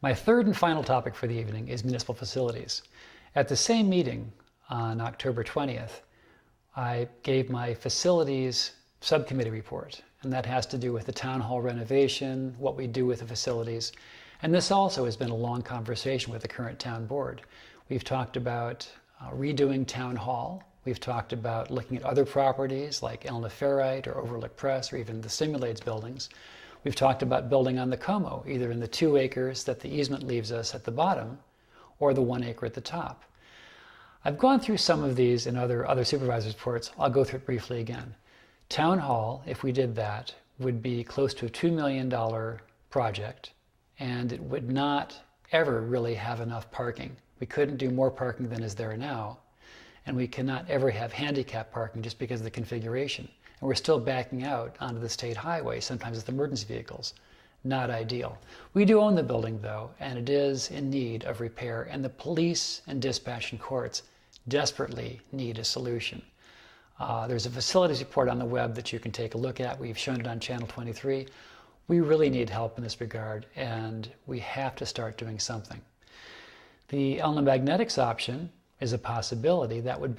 My third and final topic for the evening is municipal facilities. At the same meeting on October 20th, I gave my facilities subcommittee report, and that has to do with the town hall renovation, what we do with the facilities. And this also has been a long conversation with the current town board. We've talked about redoing town hall. We've talked about looking at other properties like Elna Ferrite or Overlook Press or even the Simulades buildings. We've talked about building on the Como, either in the 2 acres that the easement leaves us at the bottom or the 1 acre at the top. I've gone through some of these in other supervisors' reports. I'll go through it briefly again. Town hall, if we did that, would be close to a $2 million project, and it would not ever really have enough parking. We couldn't do more parking than is there now, and we cannot ever have handicap parking just because of the configuration. And we're still backing out onto the state highway, sometimes with emergency vehicles. Not ideal. We do own the building though, and it is in need of repair, and the police and dispatch and courts desperately need a solution. There's a facilities report on the web that you can take a look at. We've shown it on Channel 23. We really need help in this regard, and we have to start doing something. The Elna Magnetics option is a possibility. That would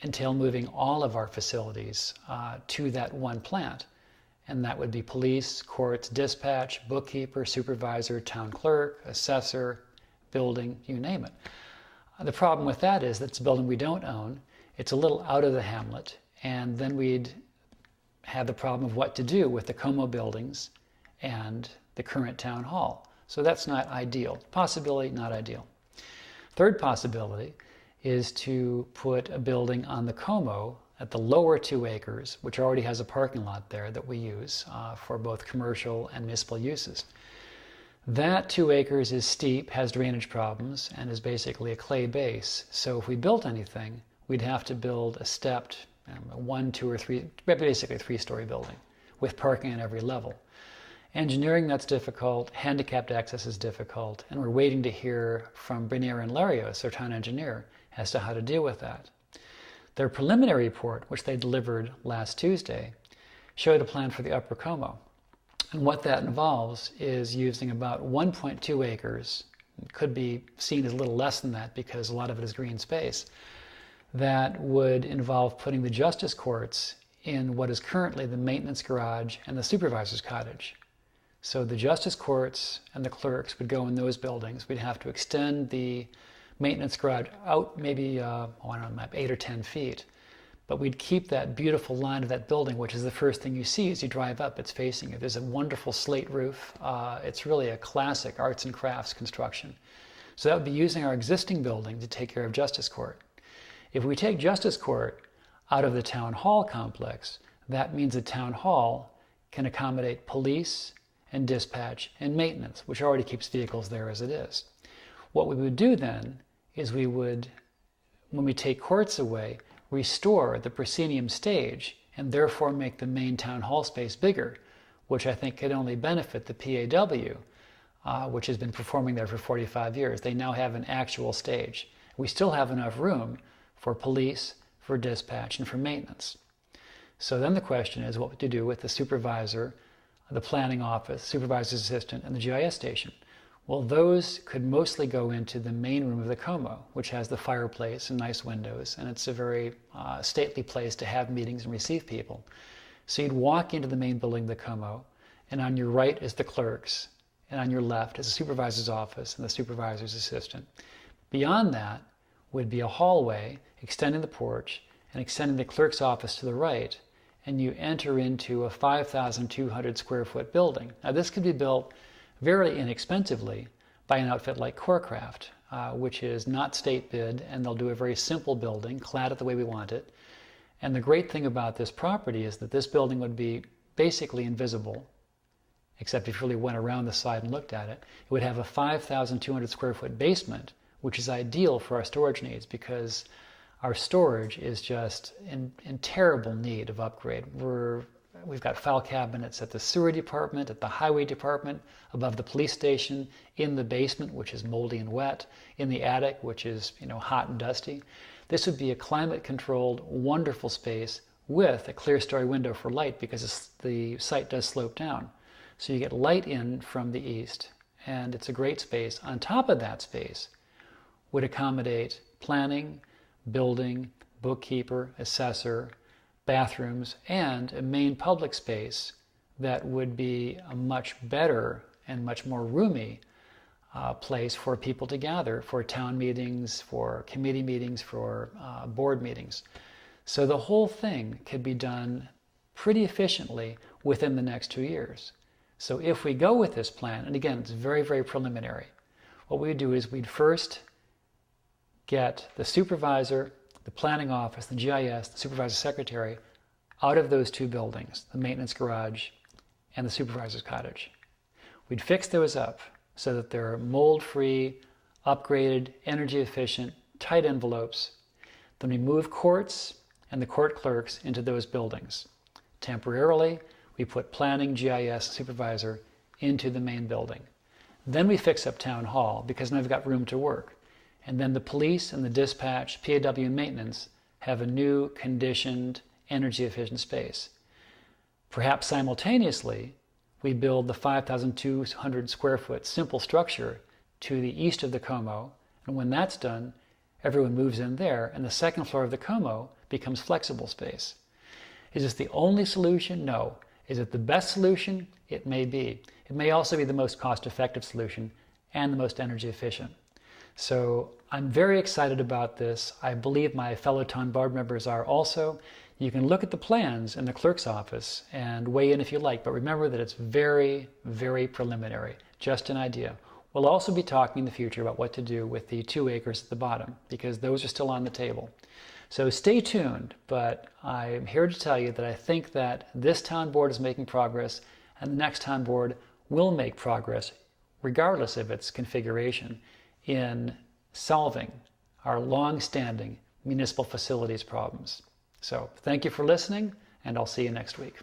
entail moving all of our facilities to that one plant. And that would be police, courts, dispatch, bookkeeper, supervisor, town clerk, assessor, building, you name it. The problem with that is that it's a building we don't own. It's a little out of the hamlet. And then we'd have the problem of what to do with the Como buildings and the current town hall. So that's not ideal. Possibility, not ideal. Third possibility is to put a building on the Como at the lower 2 acres, which already has a parking lot there that we use for both commercial and municipal uses. That 2 acres is steep, has drainage problems, and is basically a clay base. So if we built anything, we'd have to build a stepped 1, 2, or 3, basically a 3-story building with parking at every level. Engineering, that's difficult. Handicapped access is difficult. And we're waiting to hear from Bernier and Larios, our town engineer, as to how to deal with that. Their preliminary report, which they delivered last Tuesday, showed a plan for the Upper Como. And what that involves is using about 1.2 acres, it could be seen as a little less than that because a lot of it is green space, that would involve putting the justice courts in what is currently the maintenance garage and the supervisor's cottage. So the justice courts and the clerks would go in those buildings. We'd have to extend the maintenance garage out maybe, I don't know, 8 or 10 feet. But we'd keep that beautiful line of that building, which is the first thing you see as you drive up. It's facing you. There's a wonderful slate roof. It's really a classic arts and crafts construction. So that would be using our existing building to take care of Justice Court. If we take Justice Court out of the town hall complex, that means the town hall can accommodate police and dispatch and maintenance, which already keeps vehicles there as it is. What we would do then is we would, when we take courts away, restore the proscenium stage and therefore make the main town hall space bigger, which I think could only benefit the PAW, which has been performing there for 45 years. They now have an actual stage. We still have enough room for police, for dispatch, and for maintenance. So then the question is what to do with the supervisor, the planning office, supervisor's assistant, and the GIS station. Well, those could mostly go into the main room of the Como, which has the fireplace and nice windows, and it's a very stately place to have meetings and receive people. So you'd walk into the main building of the Como, and on your right is the clerks, and on your left is the supervisor's office and the supervisor's assistant. Beyond that would be a hallway extending the porch and extending the clerk's office to the right, and you enter into a 5,200 square foot building. Now this could be built very inexpensively by an outfit like Corecraft, which is not state bid, and they'll do a very simple building, clad it the way we want it. And the great thing about this property is that this building would be basically invisible, except if you really went around the side and looked at it. It would have a 5,200 square foot basement, which is ideal for our storage needs because our storage is just in terrible need of upgrade. We've got file cabinets at the sewer department, at the highway department, above the police station, in the basement, which is moldy and wet, in the attic, which is hot and dusty. This would be a climate-controlled, wonderful space with a clear story window for light because the site does slope down. So you get light in from the east and it's a great space. On top of that space would accommodate planning, building, bookkeeper, assessor, bathrooms, and a main public space that would be a much better and much more roomy place for people to gather for town meetings, for committee meetings, for board meetings. So the whole thing could be done pretty efficiently within the next 2 years. So if we go with this plan, and again, it's very, very preliminary, what we would do is we'd first get the supervisor, the planning office, the GIS, the supervisor secretary out of those 2 buildings, the maintenance garage and the supervisor's cottage. We'd fix those up so that they're mold-free, upgraded, energy-efficient, tight envelopes. Then we move courts and the court clerks into those buildings. Temporarily, we put planning, GIS, supervisor into the main building. Then we fix up town hall because now we've got room to work. And then the police and the dispatch, PAW and maintenance have a new conditioned, energy-efficient space. Perhaps simultaneously, we build the 5,200 square foot simple structure to the east of the Como, and when that's done, everyone moves in there, and the second floor of the Como becomes flexible space. Is this the only solution? No. Is it the best solution? It may be. It may also be the most cost-effective solution and the most energy efficient. So I'm very excited about this. I believe my fellow town board members are also. You can look at the plans in the clerk's office and weigh in if you like, but remember that it's very, very preliminary, just an idea. We'll also be talking in the future about what to do with the 2 acres at the bottom, because those are still on the table. So stay tuned, but I'm here to tell you that I think that this town board is making progress, and the next town board will make progress, regardless of its configuration, in solving our long-standing municipal facilities problems. So thank you for listening, and I'll see you next week.